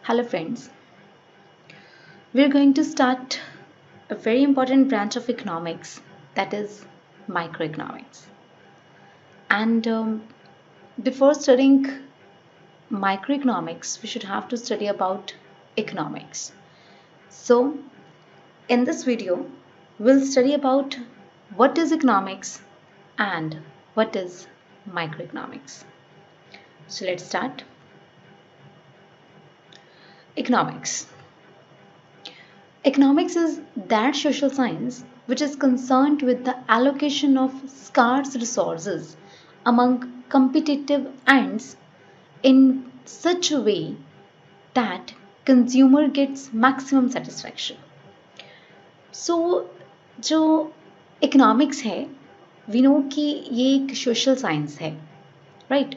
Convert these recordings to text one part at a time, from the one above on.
Hello friends, we are going to start a very important branch of economics, that is microeconomics. And before studying microeconomics, we should have to study about economics. So in this video, we'll study about what is economics and what is microeconomics. So let's start. Economics. Economics is that social science which is concerned with the allocation of scarce resources among competitive ends in such a way that consumer gets maximum satisfaction. So जो economics है we know कि ये एक social science है, right?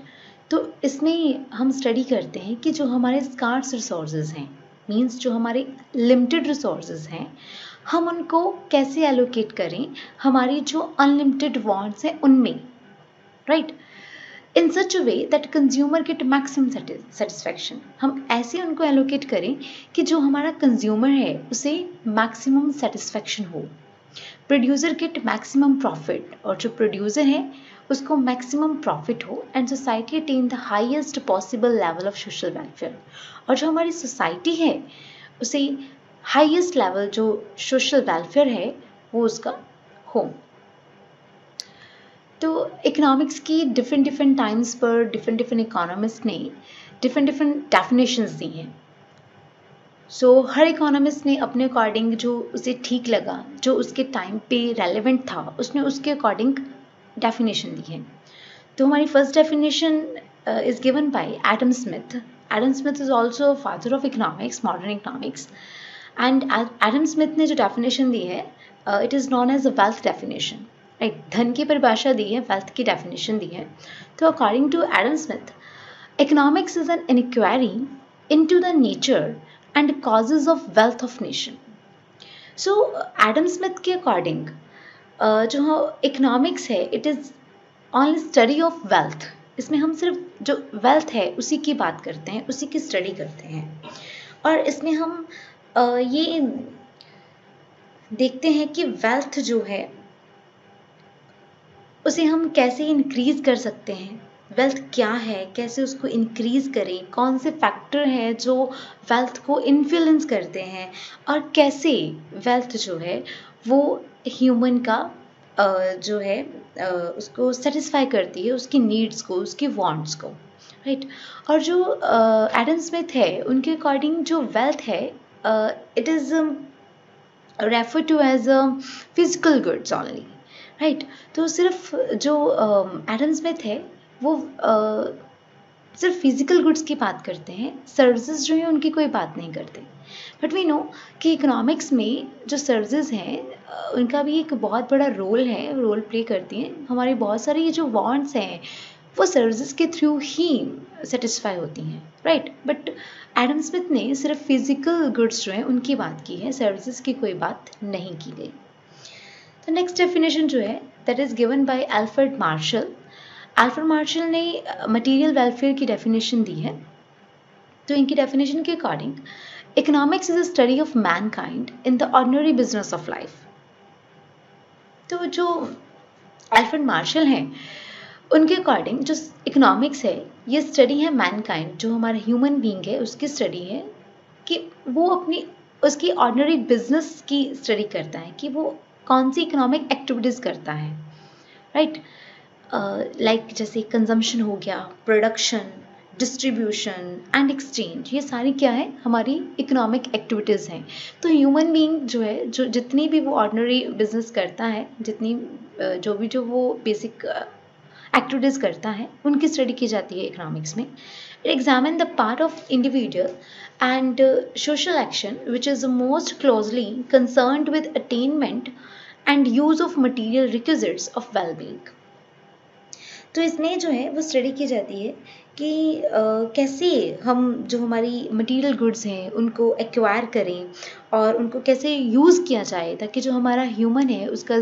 तो इसमें हम study करते हैं कि जो हमारे स्कार्स रिसोर्सेज हैं मींस जो हमारे लिमिटेड रिसोर्सेज हैं हम उनको कैसे एलोकेट करें हमारी जो अनलिमिटेड वांट्स हैं उनमें, right, in such a way that consumer get maximum satisfaction. हम ऐसे उनको एलोकेट करें कि जो हमारा कंज्यूमर है उसे मैक्सिमम सेटिस्फैक्शन हो, प्रोड्यूसर गेट मैक्सिमम प्रॉफिट और जो प्रोड्यूसर है उसको मैक्सिमम प्रॉफिट हो and society attain the highest possible level of social welfare, और जो हमारी सोसाइटी है उसे हाईएस्ट लेवल जो सोशल वेलफेयर है वो उसका हो. तो इकोनॉमिक्स की डिफरेंट टाइम्स पर डिफरेंट इकोनॉमिस्ट ने डिफरेंट डेफिनेशंस दी हैं. सो हर इकोनॉमिस्ट ने अपने अकॉर्डिंग जो उसे ठीक लगा, जो उसके टाइम पे रेलेवेंट था, उसने उसके अकॉर्डिंग डेफिनेशन दी है. तो हमारी first definition is given by Adam Smith. Adam Smith is also father of economics, modern economics. And Adam Smith ने जो डेफिनेशन दी है it is known as a wealth definition, right. धन की परिभाषा दी है, वेल्थ की डेफिनेशन दी है. तो according to Adam Smith economics is an inquiry into the nature and causes of wealth of nation. So Adam Smith के अकॉर्डिंग जो इकोनॉमिक्स है it is only study of wealth. इसमें हम सिर्फ जो वेल्थ है उसी की बात करते हैं, उसी की स्टडी करते हैं. और इसमें हम ये देखते हैं कि वेल्थ जो है उसे हम कैसे इंक्रीज कर सकते हैं, वेल्थ क्या है, कैसे उसको इंक्रीज करें, कौन से फैक्टर हैं जो वेल्थ को इन्फ्लुएंस करते हैं, और कैसे वेल्थ जो है वो ह्यूमन का जो है उसको सेटिस्फाई करती है, उसकी नीड्स को, उसकी वांट्स को, राइट. और जो एडम स्मिथ है उनके अकॉर्डिंग जो वेल्थ है it is refer to as a physical goods only, right. तो सिर्फ जो एडम स्मिथ है वो सिर्फ फिजिकल गुड्स की बात करते हैं, सर्विसेज जो है उनकी कोई बात नहीं करते. बट वी नो कि इकोनॉमिक्स में जो सर्विसेज हैं उनका भी एक बहुत बड़ा रोल है, रोल प्ले करती हैं. हमारी बहुत सारी जो वांट्स हैं वो सर्विसेज के थ्रू ही सेटिस्फाई होती हैं, राइट. बट एडम स्मिथ ने सिर्फ फिजिकल गुड्स जो हैं उनकी बात की है, सर्विसेज की कोई बात नहीं की गई. तो नेक्स्ट डेफिनेशन जो है that is given by Alfred Marshall. Alfred Marshall ने मटेरियल वेलफेयर की डेफिनेशन दी है. तो इनकी डेफिनेशन के according economics is a study of Mankind in the ordinary business of life. तो जो अल्फ्रेड मार्शल हैं उनके अकॉर्डिंग जो इकोनॉमिक्स है ये स्टडी है मैनकाइंड, जो हमारा ह्यूमन बीइंग है उसकी स्टडी है कि वो अपनी उसकी ऑर्डिनरी बिजनेस की स्टडी करता है कि वो कौन सी इकोनॉमिक एक्टिविटीज़ करता है, राइट. लाइक जैसे कंजम्पशन हो गया, प्रोडक्शन, डिस्ट्रीब्यूशन एंड एक्सचेंज, ये सारी क्या है हमारी इकोनॉमिक एक्टिविटीज़ हैं. तो ह्यूमन बीइंग जो है जो जितनी भी वो ऑर्डिनरी बिजनेस करता है, जितनी जो वो बेसिक एक्टिविटीज़ करता है उनकी स्टडी की जाती है इकोनॉमिक्स में. It examine the part of individual and social action which is most closely concerned with attainment and use of material requisites of wellbeing. तो इसमें जो है वो स्टडी की जाती है कि कैसे हम जो हमारी मटेरियल गुड्स हैं उनको एक्वायर करें और उनको कैसे यूज़ किया जाए ताकि जो हमारा ह्यूमन है उसका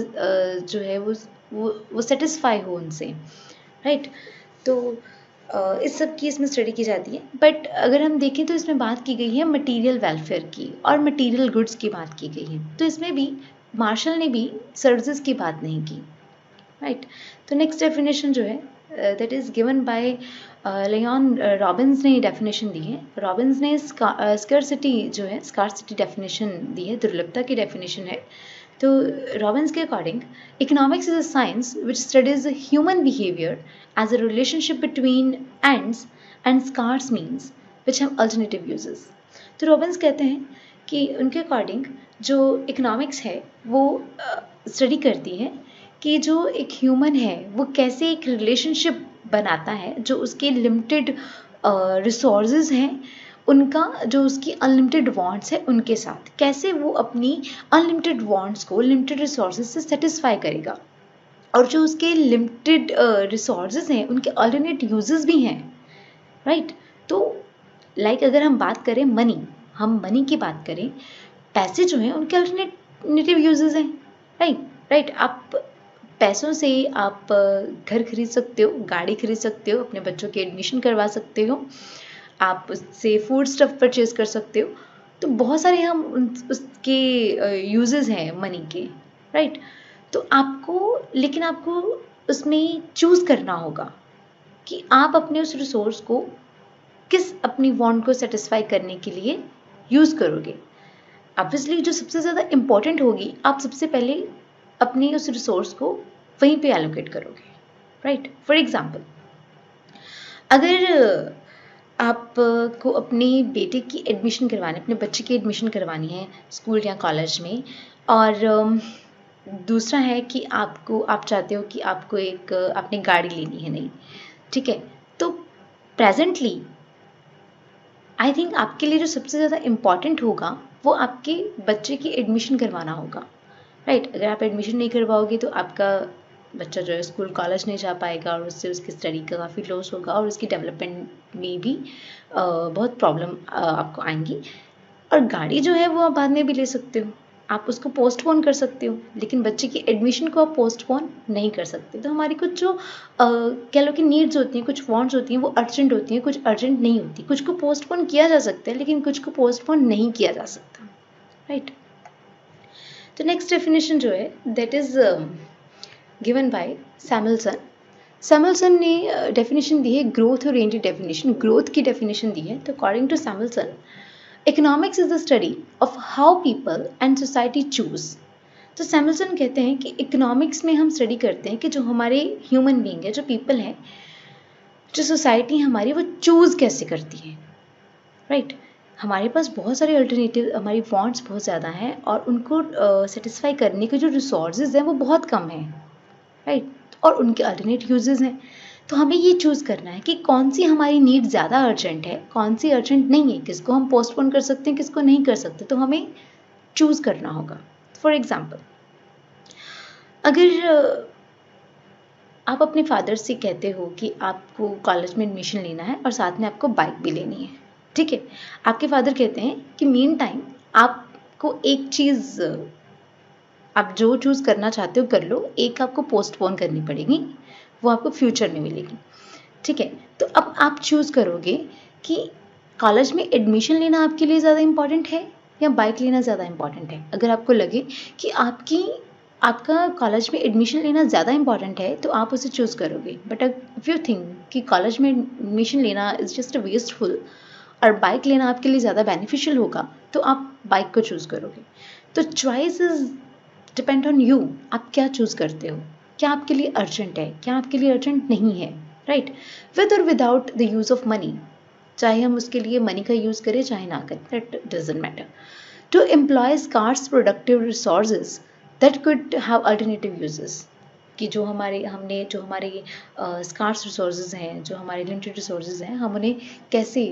जो है वो सेटिस्फाई हो उनसे, राइट. तो इस सब की इसमें स्टडी की जाती है। बट अगर हम देखें तो इसमें बात की गई है मटेरियल वेलफेयर की और मटेरियल गुड्स की बात की गई है। तो इसमें भी मार्शल ने भी सर्विसेज की बात नहीं की, राइट। तो नेक्स्ट डेफिनेशन जो है that is given by Leon Robbins ने डेफिनेशन दी है। रॉबिन्स ने स्कार्सिटी जो है, स्कार्सिटी डेफिनेशन दी है, दुर्लभता की डेफिनेशन है। तो रॉबिन्स के according economics is a science which studies human behaviour as a relationship between ends and scarce means which have alternative uses. तो रॉबिन्स कहते हैं कि उनके अकॉर्डिंग जो इकोनॉमिक्स है वो स्टडी करती है कि जो एक ह्यूमन है वो कैसे एक रिलेशनशिप बनाता है जो उसके लिमिटेड रिसोर्सेज हैं उनका, जो उसकी अनलिमिटेड वांट्स है उनके साथ, कैसे वो अपनी अनलिमिटेड वांट्स को लिमिटेड रिसोर्सेज से सेटिस्फाई करेगा। और जो उसके लिमिटेड रिसोर्सेज हैं उनके अल्टरनेट यूजेस भी हैं, राइट। तो लाइक अगर हम बात करें मनी, हम मनी की बात करें, पैसे जो हैं उनके अल्टरनेटिव यूजेस हैं, राइट। आप पैसों से आप घर खरीद सकते हो, गाड़ी खरीद सकते हो, अपने बच्चों के एडमिशन करवा सकते हो, आप उससे फूड स्टफ परचेज कर सकते हो। तो बहुत सारे हम उसके यूजेस हैं मनी के, राइट। तो लेकिन आपको उसमें चूज करना होगा कि आप अपने उस रिसोर्स को किस अपनी वांट को सेटिस्फाई करने के लिए यूज करोगे। ऑब्वियसली जो सबसे ज़्यादा इम्पोर्टेंट होगी, आप सबसे पहले अपनी उस रिसोर्स को वहीं पे एलोकेट करोगे, राइट। फॉर एग्जाम्पल, अगर आपको अपने बेटे की एडमिशन करवानी, अपने बच्चे की एडमिशन करवानी है स्कूल या कॉलेज में, और दूसरा है कि आप चाहते हो कि आपने गाड़ी लेनी है, नहीं, ठीक है। तो प्रेजेंटली आई थिंक आपके लिए जो सबसे ज़्यादा इम्पॉर्टेंट होगा वो आपके बच्चे की एडमिशन करवाना होगा, राइट। अगर आप एडमिशन नहीं करवाओगे तो आपका बच्चा जो है स्कूल कॉलेज नहीं जा पाएगा और उससे उसकी स्टडी का काफ़ी लॉस होगा और उसकी डेवलपमेंट में भी बहुत प्रॉब्लम आपको आएंगी। और गाड़ी जो है वो आप बाद में भी ले सकते हो, आप उसको पोस्टपोन कर सकते हो, लेकिन बच्चे की एडमिशन को आप पोस्टपोन नहीं कर सकते। तो हमारी कुछ जो कह लो कि नीड्स होती हैं, कुछ वांट्स होती हैं, वो अर्जेंट होती हैं, कुछ अर्जेंट नहीं होती। कुछ को पोस्टपोन किया जा सकता है लेकिन कुछ को पोस्टपोन नहीं किया जा सकता, राइट। तो नेक्स्ट डेफिनेशन जो है that is given by Samuelson. Samuelson ने डेफिनेशन दी है ग्रोथ ओरिएंटेड डेफिनेशन, ग्रोथ की डेफिनेशन दी है। तो according to Samuelson, economics is the study of how people and society choose. तो सैमुअलसन कहते हैं कि इकोनॉमिक्स में हम स्टडी करते हैं कि जो हमारे ह्यूमन बीइंग है, जो पीपल है, जो सोसाइटी हमारी, वो चूज कैसे करती है, राइट। हमारे पास बहुत सारे अल्टरनेटिव, हमारी वांट्स बहुत ज़्यादा हैं और उनको सेटिस्फाई करने के जो रिसोर्सेज हैं वो बहुत कम हैं, राइट। और उनके अल्टरनेट यूजेस हैं। तो हमें ये चूज़ करना है कि कौन सी हमारी नीड ज़्यादा अर्जेंट है, कौन सी अर्जेंट नहीं है, किसको हम पोस्टपोन कर सकते हैं, किसको नहीं कर सकते। तो हमें चूज़ करना होगा। फॉर एग्जाम्पल, अगर आप अपने फादर से कहते हो कि आपको कॉलेज में एडमिशन लेना है और साथ में आपको बाइक भी लेनी है, ठीक है। आपके फादर कहते हैं कि मीन टाइम आपको एक चीज़, आप जो चूज़ करना चाहते हो कर लो, एक आपको पोस्टपोन करनी पड़ेगी, वो आपको फ्यूचर में मिलेगी, ठीक है। तो अब आप चूज़ करोगे कि कॉलेज में एडमिशन लेना आपके लिए ज़्यादा इम्पॉर्टेंट है या बाइक लेना ज़्यादा इम्पॉर्टेंट है। अगर आपको लगे कि आपका कॉलेज में एडमिशन लेना ज़्यादा इम्पॉर्टेंट है तो आप उसे चूज़ करोगे। बट इफ़ यू थिंक कि कॉलेज में एडमिशन लेना इज़ जस्ट वेस्टफुल और बाइक लेना आपके लिए ज़्यादा बेनिफिशियल होगा, तो आप बाइक को चूज़ करोगे। तो choice is depend on you, आप क्या चूज़ करते हो, क्या आपके लिए अर्जेंट है, क्या आपके लिए अर्जेंट नहीं है, राइट। विद और without the use of money, चाहे हम उसके लिए मनी का यूज़ करें चाहे ना करें, that doesn't matter. To employ scarce productive resources that could have alternative uses, कि जो हमारे स्कार्स रिसोर्सेज हैं, जो हमारे लिमिटेड रिसोर्सेज हैं, हम उन्हें कैसे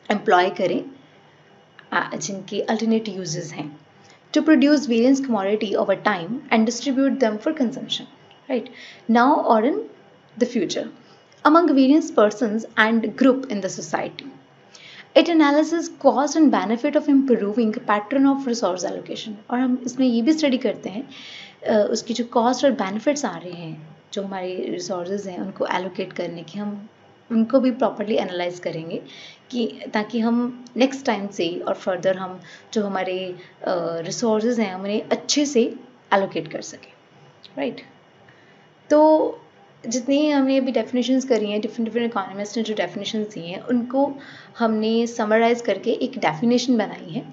एम्प्लॉय करें जिनके अल्टरनेट यूजेस हैं। To produce various commodity over time and distribute them for consumption, right, now or in the future, among various persons and group in the society. It analyzes cost and benefit of improving pattern of resource allocation. और हम इसमें ये भी study करते हैं उसकी जो cost और बेनिफिट्स आ रहे हैं, जो हमारे रिसोर्सेज हैं उनको एलोकेट करने की, हम उनको भी प्रॉपरली एनालाइज करेंगे कि ताकि हम नेक्स्ट टाइम से और फर्दर हम जो हमारे रिसोर्सेज हैं हम उन्हें अच्छे से एलोकेट कर सकें, राइट। तो जितनी हमने अभी डेफिनेशंस करी हैं, डिफरेंट डिफरेंट इकोनॉमिस्ट ने जो डेफिनेशंस दी हैं उनको हमने समराइज करके एक डेफिनेशन बनाई है,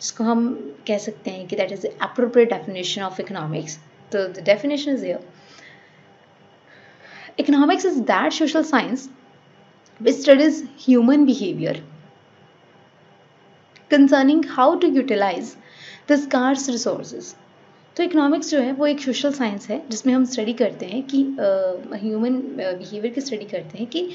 जिसको हम कह सकते हैं कि that is the appropriate definition of economics. तो the definition is here: economics is that social science which studies human behavior concerning how to utilize the scarce resources। तो इकोनॉमिक्स जो है वो एक सोशल साइंस है जिसमें हम स्टडी करते हैं कि ह्यूमन बिहेवियर की स्टडी करते हैं कि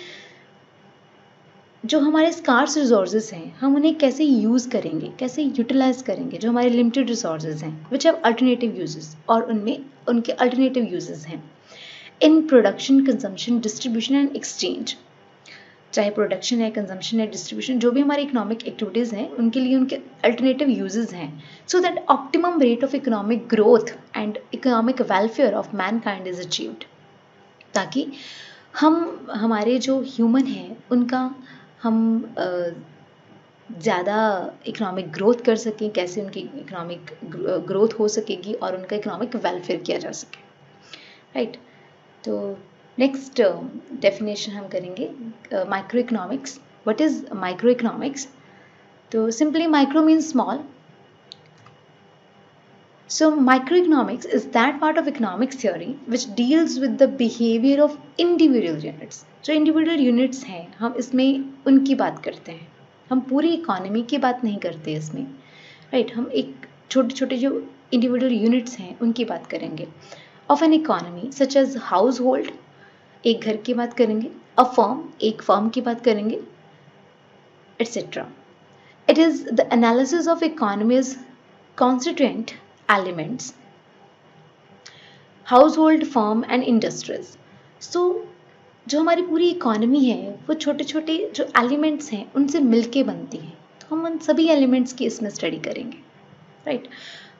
जो हमारे स्कार्स रिसोर्सेज हैं हम उन्हें कैसे यूज़ करेंगे, कैसे यूटिलाइज करेंगे, जो हमारे लिमिटेड रिसोर्सेज हैं विच हैव अल्टरनेटिव यूजेस, और उनमें उनके अल्टरनेटिव यूजेस हैं in production, consumption, distribution and exchange. चाहे प्रोडक्शन है, कंजम्पशन है, डिस्ट्रीब्यूशन, जो भी हमारे इकोनॉमिक एक्टिविटीज़ हैं उनके लिए उनके अल्टरनेटिव यूजेस हैं, so that optimum rate of economic growth and economic welfare of Mankind is achieved. ताकि हम हमारे जो ह्यूमन हैं उनका हम ज़्यादा इकोनॉमिक ग्रोथ कर सकें, कैसे उनकी इकोनॉमिक ग्रोथ हो सकेगी और उनका इकोनॉमिक वेलफेयर किया जा सके, राइट। तो नेक्स्ट डेफिनेशन हम करेंगे micro economics. What is micro economics? तो simply micro means small. So microeconomics is that part of economics theory which deals with the behavior of individual units। जो individual units हैं हम इसमें उनकी बात करते हैं, हम पूरी इकोनॉमी की बात नहीं करते इसमें, राइट। हम एक छोटे छोटे जो individual units हैं उनकी बात करेंगे। Of an economy such as household, एक घर की बात करेंगे, a firm, एक firm की बात करेंगे, etc. It is the analysis of economy's constituent elements, household, firm and industries। So जो हमारी पूरी इकोनॉमी है वो छोटे छोटे जो एलिमेंट्स हैं उनसे मिलके बनती है, तो हम उन सभी एलिमेंट्स की इसमें स्टडी करेंगे, right.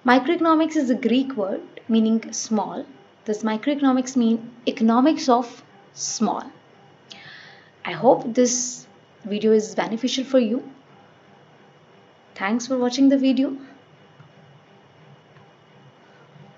Micro economics is a Greek word meaning small. This micro economics mean economics of small. I hope this video is beneficial for you. Thanks for watching the video.